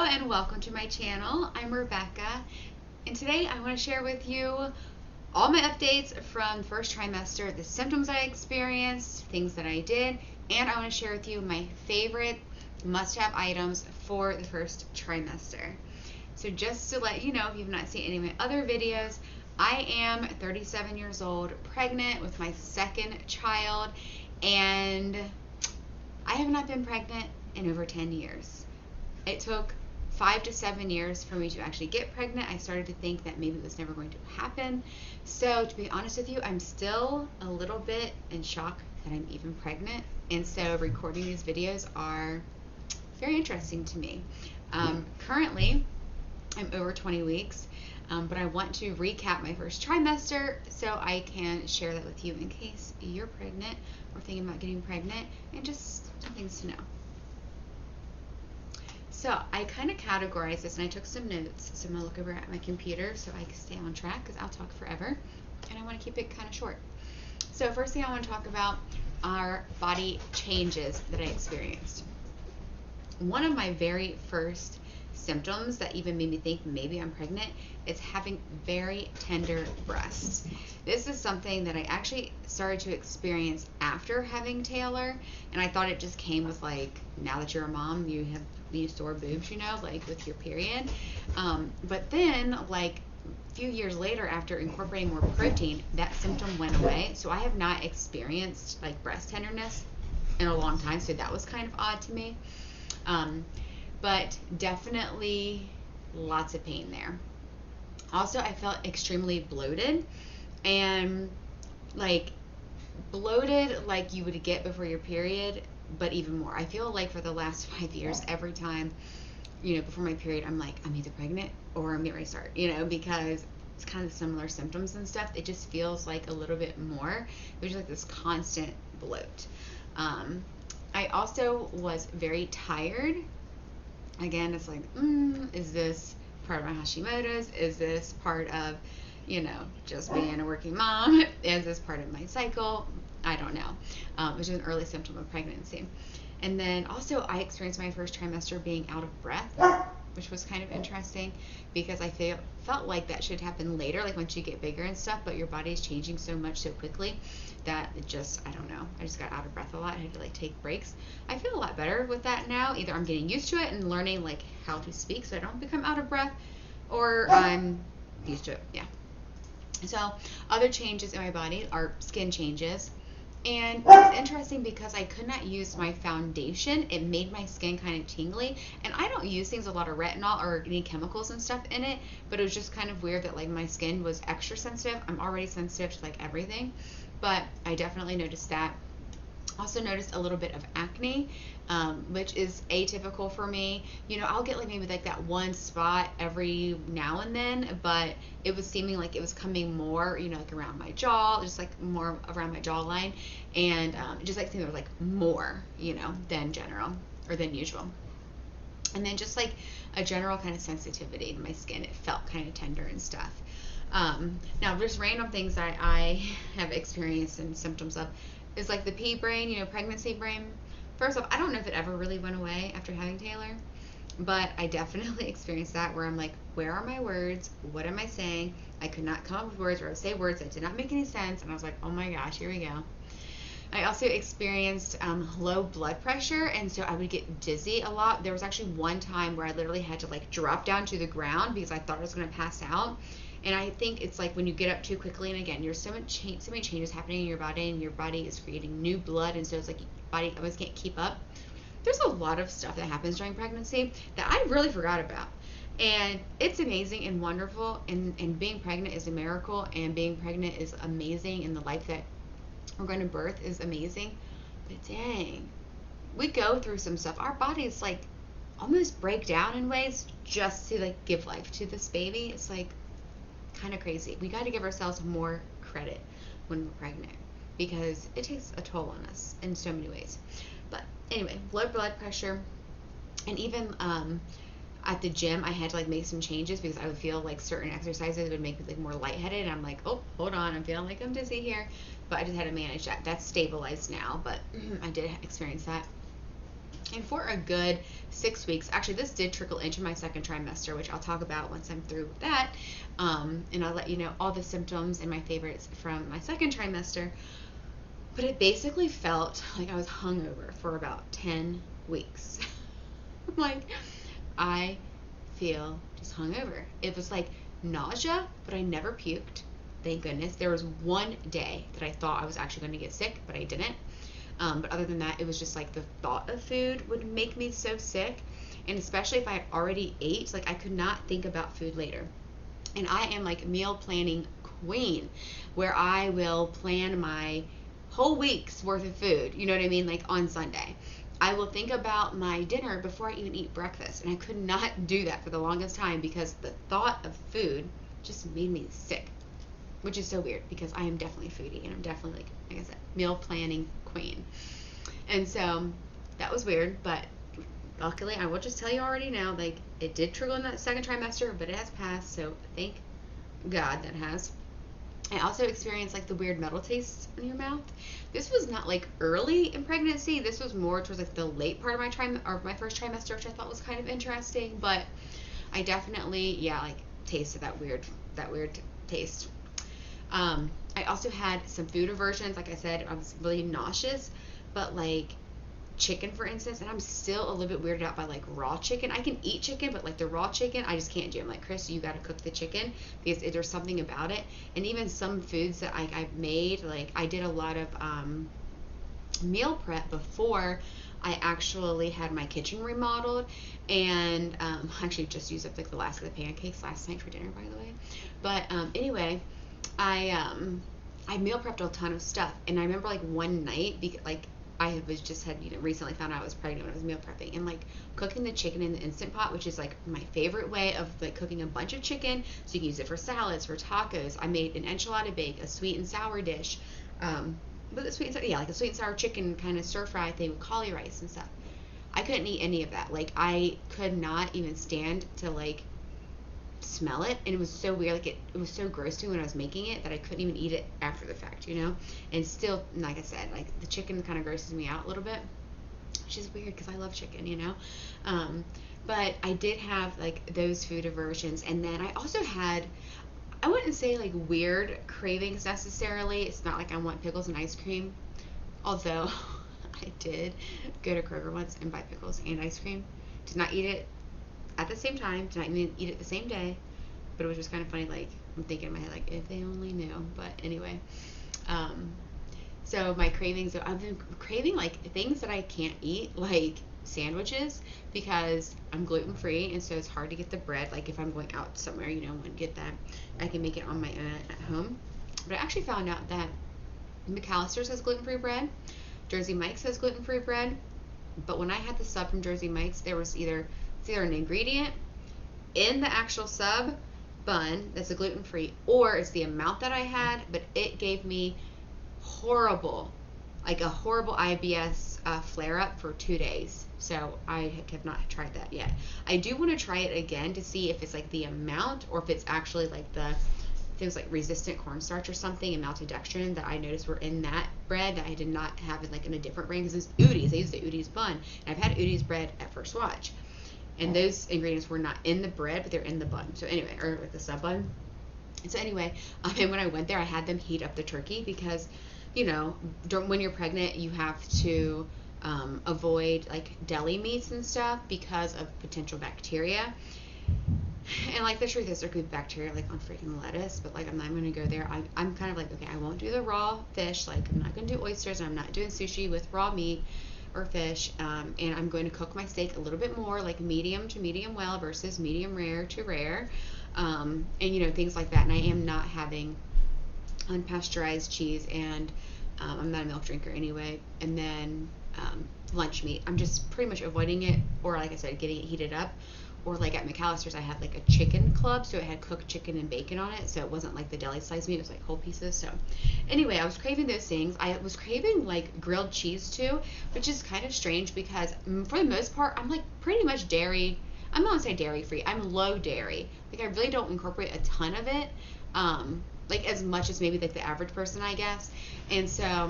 and welcome to my channel. I'm Rebecca, and today I want to share with you all my updates from the first trimester, the symptoms I experienced, things that I did, and I want to share with you my favorite must-have items for the first trimester. So just to let you know, if you've not seen any of my other videos, I am 37 years old, pregnant with my second child, and I have not been pregnant in over 10 years. It took 5 to 7 years for me to actually get pregnant. I started to think that maybe it was never going to happen. So to be honest with you, I'm still a little bit in shock that I'm even pregnant. And so recording these videos are very interesting to me. Currently, I'm over 20 weeks, but I want to recap my first trimester so I can share that with you in case you're pregnant or thinking about getting pregnant, and just some things to know. So I kind of categorized this, and I took some notes. So I'm going to look over at my computer so I can stay on track, because I'll talk forever, and I want to keep it kind of short. So first thing I want to talk about are body changes that I experienced. One of my very first symptoms that even made me think maybe I'm pregnant is having very tender breasts. This is something that I actually started to experience after having Taylor, and I thought it just came with, like, now that you're a mom, you have these sore boobs, you know, like with your period. But then, like, a few years later, after incorporating more protein, that symptom went away. So I have not experienced like breast tenderness in a long time, so that was kind of odd to me. But definitely lots of pain there. Also, I felt extremely bloated, and like bloated like you would get before your period, but even more. I feel like for the last 5 years, every time, before my period, I'm like, I'm either pregnant or I'm getting ready to start, because it's kind of similar symptoms and stuff. It just feels like a little bit more. There's like this constant bloat. I also was very tired. Again, it's like, is this part of my Hashimoto's? Is this part of, just being a working mom? Is this part of my cycle? I don't know, which is an early symptom of pregnancy. And then also I experienced my first trimester being out of breath, which was kind of interesting, because I felt like that should happen later, like once you get bigger and stuff, but your body is changing so much so quickly that it just, I don't know, I just got out of breath a lot. I had to like take breaks. I feel a lot better with that now. Either I'm getting used to it and learning like how to speak so I don't become out of breath, or I'm used to it. Yeah. So other changes in my body are skin changes. And it's interesting because I could not use my foundation. It made my skin kind of tingly. And I don't use things with a lot of retinol or any chemicals and stuff in it, but it was just kind of weird that like my skin was extra sensitive. I'm already sensitive to like everything, but I definitely noticed that. Also noticed a little bit of acne, which is atypical for me. I'll get like maybe like that one spot every now and then, but it was seeming like it was coming more, like around my jaw, just like more around my jawline, and just like seemed there was like more, than general or than usual. And then just like a general kind of sensitivity to my skin. It felt kind of tender and stuff. Now, just random things that I have experienced and symptoms of is like the pea brain, pregnancy brain. First off, I don't know if it ever really went away after having Taylor, but I definitely experienced that where I'm like, where are my words? What am I saying? I could not come up with words, or I would say words that did not make any sense, and I was like, oh my gosh, here we go. I also experienced low blood pressure, and so I would get dizzy a lot. There was actually one time where I literally had to like drop down to the ground because I thought I was going to pass out. And I think it's like when you get up too quickly, and again, there's so many changes happening in your body, and your body is creating new blood, and so it's like your body almost can't keep up. There's a lot of stuff that happens during pregnancy that I really forgot about. And it's amazing and wonderful, and being pregnant is a miracle, and being pregnant is amazing, and the life that we're going to birth is amazing. But dang, we go through some stuff. Our bodies like almost break down in ways just to like give life to this baby. It's like kind of crazy. We got to give ourselves more credit when we're pregnant, because it takes a toll on us in so many ways. But anyway, low blood pressure, and even at the gym I had to like make some changes because I would feel like certain exercises would make me like more lightheaded, and I'm like, oh, hold on, I'm feeling like I'm dizzy here. But I just had to manage that. That's stabilized now, but I did experience that. And for a good 6 weeks, actually, this did trickle into my second trimester, which I'll talk about once I'm through with that. And I'll let you know all the symptoms and my favorites from my second trimester. But it basically felt like I was hungover for about 10 weeks. Like, I feel just hungover. It was like nausea, but I never puked. Thank goodness. There was one day that I thought I was actually going to get sick, but I didn't. But other than that, it was just like the thought of food would make me so sick. And especially if I had already ate, like I could not think about food later. And I am like meal planning queen, where I will plan my whole week's worth of food. You know what I mean? Like on Sunday. I will think about my dinner before I even eat breakfast. And I could not do that for the longest time because the thought of food just made me sick. Which is so weird because I am definitely a foodie and I'm definitely like I said, meal planning queen. And so that was weird, but luckily I will just tell you already now, like it did trickle in that second trimester, but it has passed, so thank God that has. I also experienced like the weird metal taste in your mouth. This was not like early in pregnancy. This was more towards like the late part of my first trimester, which I thought was kind of interesting. But I definitely like tasted that weird taste. I also had some food aversions. Like I said, I was really nauseous, but like chicken, for instance, and I'm still a little bit weirded out by like raw chicken. I can eat chicken, but like the raw chicken, I just can't do. I'm like, Chris, you got to cook the chicken because there's something about it. And even some foods that I've made, like I did a lot of meal prep before I actually had my kitchen remodeled, and I actually just used up like the last of the pancakes last night for dinner, by the way. But anyway, I meal prepped a ton of stuff, and I remember like one night, like I was just had recently found out I was pregnant when I was meal prepping, and like cooking the chicken in the Instant Pot, which is like my favorite way of like cooking a bunch of chicken, so you can use it for salads, for tacos. I made an enchilada bake, a sweet and sour dish, but the sweet and sour, like a sweet and sour chicken kind of stir fry thing with cauli rice and stuff. I couldn't eat any of that. Like I could not even stand to like smell it, and it was so weird. Like it was so gross to me when I was making it that I couldn't even eat it after the fact, and still, like I said, like the chicken kind of grosses me out a little bit, which is weird because I love chicken. But I did have like those food aversions, and then I also had, I wouldn't say like weird cravings necessarily. It's not like I want pickles and ice cream, although I did go to Kroger once and buy pickles and ice cream. Did not eat it at the same time, did not even eat it the same day, but it was just kind of funny. Like I'm thinking in my head, like if they only knew. But anyway, so my cravings, I've been craving like things that I can't eat, like sandwiches, because I'm gluten free, and so it's hard to get the bread. Like if I'm going out somewhere, and get that, I can make it on my own at home. But I actually found out that McAllister's has gluten free bread, Jersey Mike's has gluten free bread, but when I had the sub from Jersey Mike's, there was either an ingredient in the actual sub bun that's a gluten free, or it's the amount that I had, but it gave me a horrible IBS flare up for 2 days. So I have not tried that yet. I do want to try it again to see if it's like the amount, or if it's actually like things like resistant cornstarch or something, and maltodextrin that I noticed were in that bread that I did not have it like in a different brand, because it's Udi's. I used the Udi's bun, and I've had Udi's bread at First Watch, and those ingredients were not in the bread, but they're in the bun. So anyway, or with the sub bun. And so anyway, and when I went there, I had them heat up the turkey because, when you're pregnant, you have to avoid like deli meats and stuff because of potential bacteria. And like the truth is, there could be bacteria like on freaking lettuce, but like I'm not going to go there. I'm kind of like, okay, I won't do the raw fish. Like I'm not going to do oysters, and I'm not doing sushi with raw meat or fish, and I'm going to cook my steak a little bit more like medium to medium well versus medium rare to rare, and things like that. And I am not having unpasteurized cheese, and I'm not a milk drinker anyway. And then lunch meat, I'm just pretty much avoiding it, or like I said, getting it heated up. Or like at McAllister's, I had like a chicken club, so it had cooked chicken and bacon on it, so it wasn't like the deli sliced meat, it was like whole pieces. So anyway, I was craving those things. I was craving like grilled cheese too, which is kind of strange because for the most part, I'm like pretty much dairy. I'm not gonna say dairy free. I'm low dairy. Like I really don't incorporate a ton of it, like as much as maybe like the average person, I guess. And so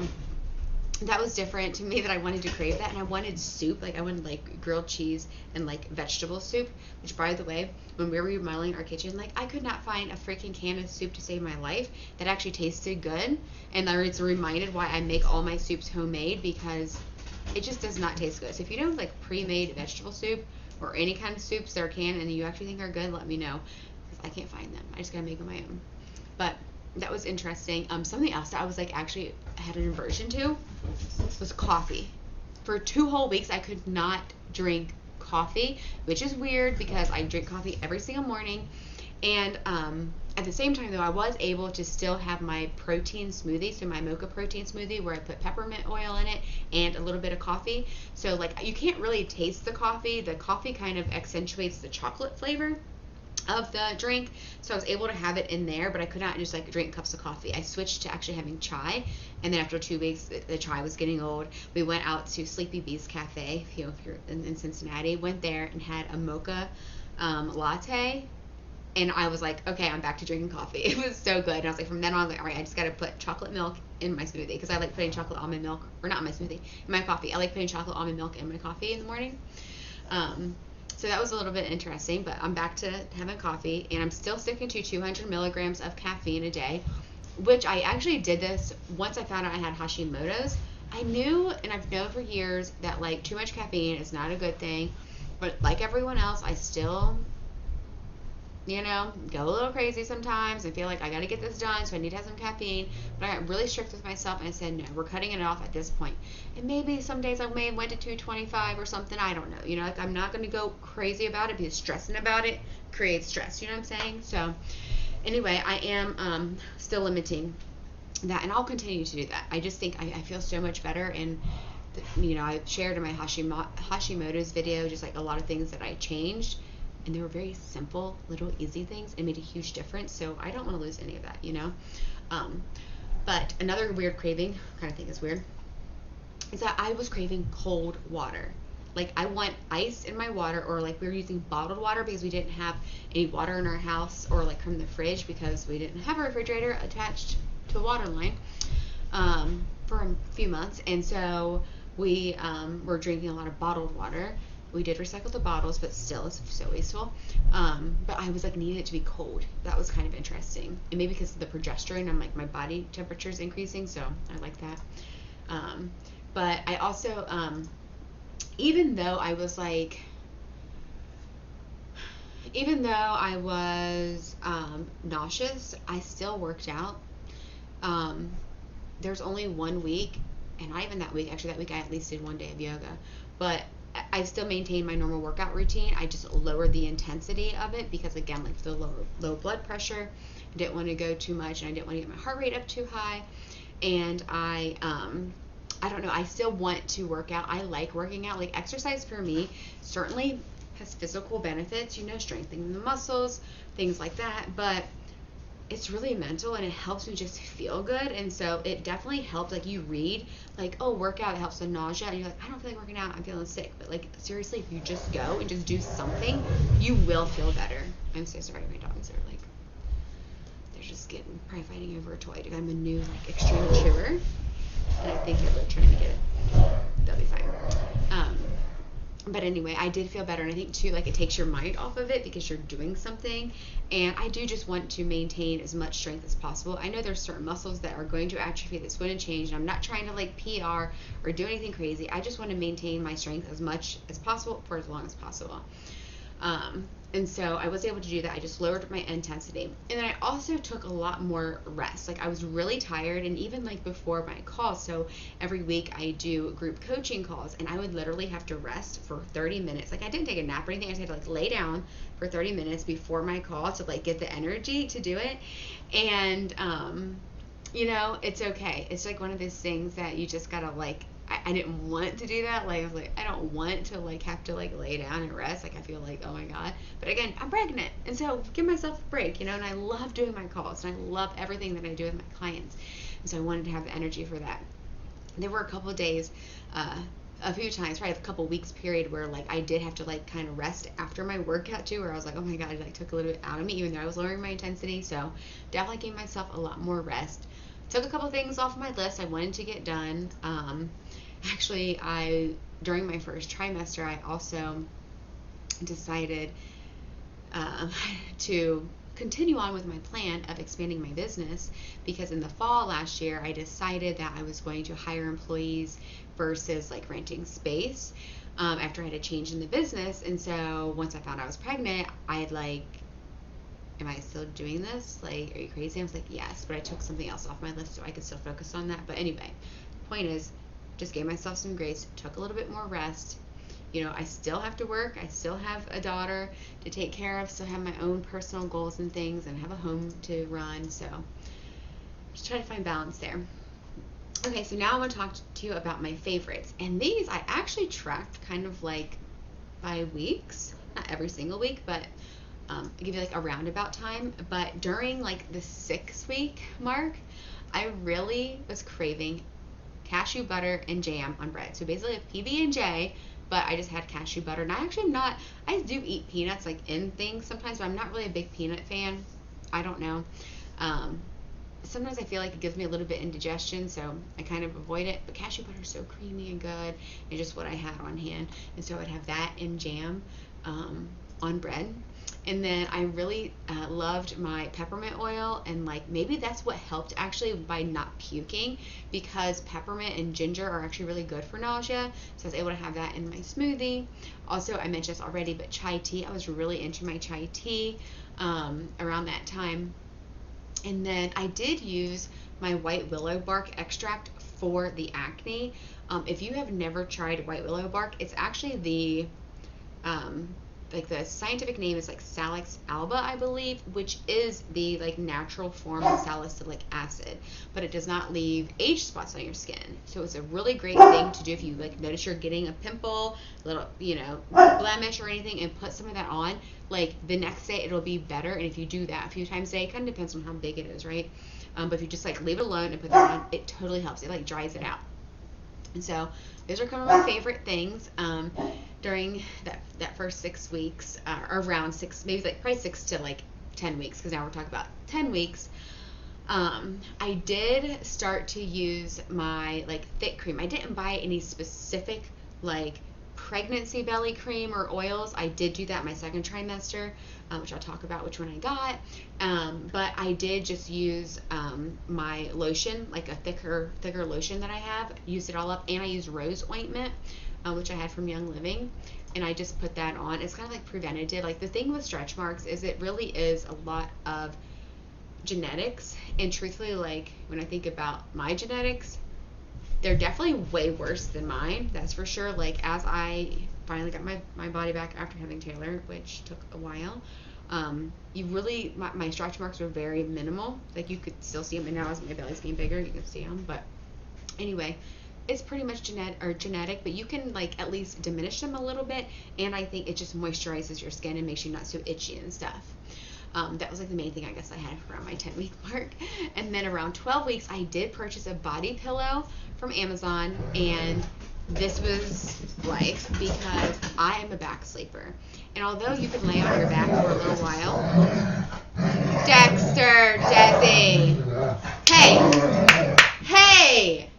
that was different to me, that I wanted to crave that. And I wanted soup. Like I wanted like grilled cheese and like vegetable soup, which by the way, when we were remodeling our kitchen, like I could not find a freaking can of soup to save my life that actually tasted good. And I was reminded why I make all my soups homemade, because it just does not taste good. So if you know like pre-made vegetable soup or any kind of soups that are canned and you actually think are good, let me know, because I can't find them. I just gotta make them my own. But that was interesting. Something else that I was like actually had an aversion to was coffee. For 2 whole weeks, I could not drink coffee, which is weird because I drink coffee every single morning. And at the same time, though, I was able to still have my protein smoothie, so my mocha protein smoothie, where I put peppermint oil in it and a little bit of coffee. So like you can't really taste the coffee. The coffee kind of accentuates the chocolate flavor of the drink, so I was able to have it in there, but I could not just like drink cups of coffee. I switched to actually having chai, and then after 2 weeks, the chai was getting old. We went out to Sleepy Bee's Cafe, if you're in Cincinnati. Went there and had a mocha latte, and I was like, okay, I'm back to drinking coffee. It was so good. And I was like, from then on, like, all right, I just got to put chocolate milk in my smoothie, because I like putting chocolate almond milk, or not in my smoothie, in my coffee. I like putting chocolate almond milk in my coffee in the morning. So that was a little bit interesting, but I'm back to having coffee, and I'm still sticking to 200 milligrams of caffeine a day, which I actually did this once I found out I had Hashimoto's. I knew, and I've known for years, that like too much caffeine is not a good thing, but like everyone else, I still, go a little crazy sometimes. I feel like I got to get this done, so I need to have some caffeine. But I got really strict with myself, and I said, no, we're cutting it off at this point. And maybe some days I may have went to 225 or something. I don't know. Like I'm not going to go crazy about it, because stressing about it creates stress. You know what I'm saying? So anyway, I am still limiting that, and I'll continue to do that. I just think I feel so much better, and I shared in my Hashimoto's video just like a lot of things that I changed, and they were very simple, little, easy things, and made a huge difference. So I don't want to lose any of that, But another weird craving, kind of think is weird, is that I was craving cold water. Like I want ice in my water, or like we were using bottled water because we didn't have any water in our house, or like from the fridge because we didn't have a refrigerator attached to a water line for a few months. And so we were drinking a lot of bottled water. We did recycle the bottles, but still it's so wasteful. But I was like needing it to be cold. That was kind of interesting. And maybe because of the progesterone, I'm like my body temperature is increasing, so I like that. But I also, even though I was nauseous, I still worked out. There's only 1 week, and not even that week. Actually, that week I at least did 1 day of yoga, but I still maintained my normal workout routine. I just lowered the intensity of it because, again, like the low blood pressure, I didn't want to go too much, and I didn't want to get my heart rate up too high. And I don't know, I still want to work out. I like working out. Like exercise for me certainly has physical benefits, strengthening the muscles, things like that, but it's really mental, and it helps me just feel good. And so it definitely helped. Like you read like, oh, workout, it helps with nausea, and you're like, I don't feel like working out, I'm feeling sick. But like seriously, if you just go and just do something, you will feel better. I'm so sorry, my dogs are like, they're just probably fighting over a toy. I'm a new like extreme chewer, and I think they're trying to get it. They'll be fine. But anyway, I did feel better, and I think too, like it takes your mind off of it because you're doing something. And I do just want to maintain as much strength as possible. I know there's certain muscles that are going to atrophy, that's going to change, and I'm not trying to like PR or do anything crazy. I just want to maintain my strength as much as possible for as long as possible. And so I was able to do that. I just lowered my intensity. And then I also took a lot more rest. Like I was really tired, and even like before my calls. So every week I do group coaching calls, and I would literally have to rest for 30 minutes. Like I didn't take a nap or anything. I just had to like lay down for 30 minutes before my call to like get the energy to do it. And, it's okay. It's like one of those things that you just gotta like, I didn't want to do that. Like I was like, I don't want to like have to like lay down and rest. Like I feel like, oh my God. But again, I'm pregnant, and so give myself a break, and I love doing my calls, and I love everything that I do with my clients. And so I wanted to have the energy for that. There were a couple of days, a few times, probably a couple weeks period, where like I did have to like kind of rest after my workout too, where I was like, oh my God, it like took a little bit out of me, even though I was lowering my intensity. So definitely gave myself a lot more rest. took a couple things off my list I wanted to get done. Actually, during my first trimester, I also decided to continue on with my plan of expanding my business, because in the fall last year I decided that I was going to hire employees versus like renting space after I had a change in the business. And so once I found I was pregnant, I had like, am I still doing this? Like, are you crazy? I was like, yes, but I took something else off my list so I could still focus on that. But anyway, point is, just gave myself some grace, took a little bit more rest. You know, I still have to work. I still have a daughter to take care of. Still have my own personal goals and things, and have a home to run. So just try to find balance there. Okay, so now I want to talk to you about my favorites. And these I actually tracked kind of like by weeks. Not every single week, but I give you like a roundabout time. But during like the 6-week mark, I really was craving cashew butter and jam on bread. So basically a PB&J, but I just had cashew butter. And I actually am not, I do eat peanuts like in things sometimes, but I'm not really a big peanut fan. I don't know. Sometimes I feel like it gives me a little bit indigestion, so I kind of avoid it. But cashew butter is so creamy and good, and just what I had on hand. And so I would have that and jam on bread. And then I really loved my peppermint oil, and like maybe that's what helped actually by not puking, because peppermint and ginger are actually really good for nausea. So I was able to have that in my smoothie. Also, I mentioned this already, but chai tea. I was really into my chai tea around that time. And then I did use my white willow bark extract for the acne. If you have never tried white willow bark, it's actually the like the scientific name is like Salix alba, I believe, which is the like natural form of salicylic acid, but it does not leave age spots on your skin. So it's a really great thing to do if you like notice you're getting a pimple, little, you know, blemish or anything, and put some of that on. Like the next day it'll be better. And if you do that a few times a day, it kind of depends on how big it is, right? But if you just like leave it alone and put that on, it totally helps. It like dries it out. And so those are kind of my favorite things during that first 6 weeks, or around 6, maybe like probably 6 to like 10 weeks, because now we're talking about 10 weeks. I did start to use my like thick cream. I didn't buy any specific like pregnancy belly cream or oils. I did do that my second trimester, which I'll talk about which one I got. But I did just use my lotion, like a thicker lotion that I have. Used it all up, and I used rose ointment, which I had from Young Living, and I just put that on. It's kind of like preventative. Like the thing with stretch marks is it really is a lot of genetics, and truthfully, like when I think about my genetics, they're definitely way worse than mine, that's for sure. Like as I finally got my body back after having Taylor, which took a while, you really, my stretch marks were very minimal. Like you could still see them, and now as my belly's getting bigger, you can see them. But anyway, it's pretty much genetic, but you can like at least diminish them a little bit, and I think it just moisturizes your skin and makes you not so itchy and stuff. That was like the main thing I guess I had around my 10-week mark. And then around 12 weeks, I did purchase a body pillow from Amazon, and this was life, because I am a back sleeper. And although you can lay on your back for a little while, Dexter, Desi, hey,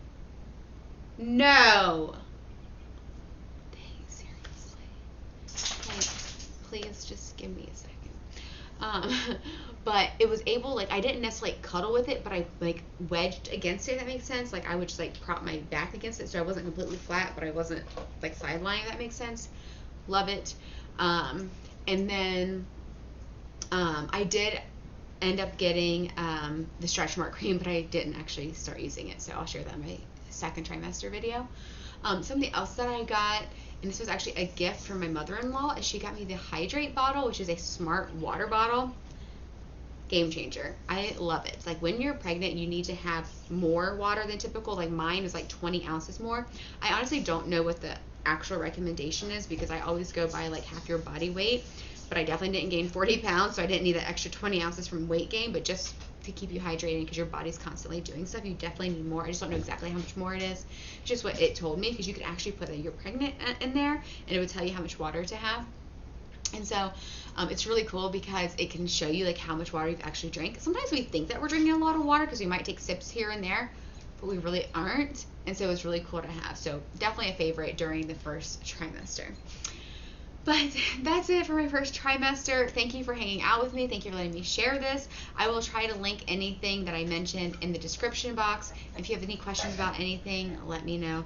no. Dang, seriously. Like, please just give me a second. But it was able, like, I didn't necessarily cuddle with it, but I like wedged against it, if that makes sense. Like I would just like prop my back against it, so I wasn't completely flat, but I wasn't like sideline, if that makes sense. Love it. And then I did end up getting the stretch mark cream, but I didn't actually start using it, so I'll share that in my second trimester video. Something else that I got, and this was actually a gift from my mother-in-law, is she got me the Hydrate bottle, which is a smart water bottle. Game changer. I love it. It's like when you're pregnant, you need to have more water than typical. Like mine is like 20 ounces more. I honestly don't know what the actual recommendation is, because I always go by like half your body weight, but I definitely didn't gain 40 pounds, so I didn't need that extra 20 ounces from weight gain, but just to keep you hydrated, because your body's constantly doing stuff, you definitely need more. I just don't know exactly how much more it is. It's just what it told me, because you could actually put that you're pregnant in there, and it would tell you how much water to have. And so It's really cool because it can show you like how much water you've actually drank. Sometimes we think that we're drinking a lot of water because we might take sips here and there, but we really aren't. And so it's really cool to have. So definitely a favorite during the first trimester. But that's it for my first trimester. Thank you for hanging out with me. Thank you for letting me share this. I will try to link anything that I mentioned in the description box. If you have any questions about anything, let me know.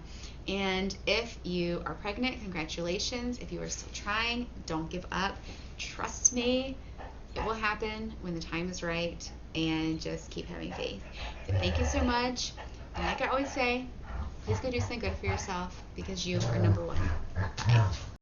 And if you are pregnant, congratulations. If you are still trying, don't give up. Trust me, it will happen when the time is right, and just keep having faith. But thank you so much. And like I always say, please go do something good for yourself because you are number one. Bye.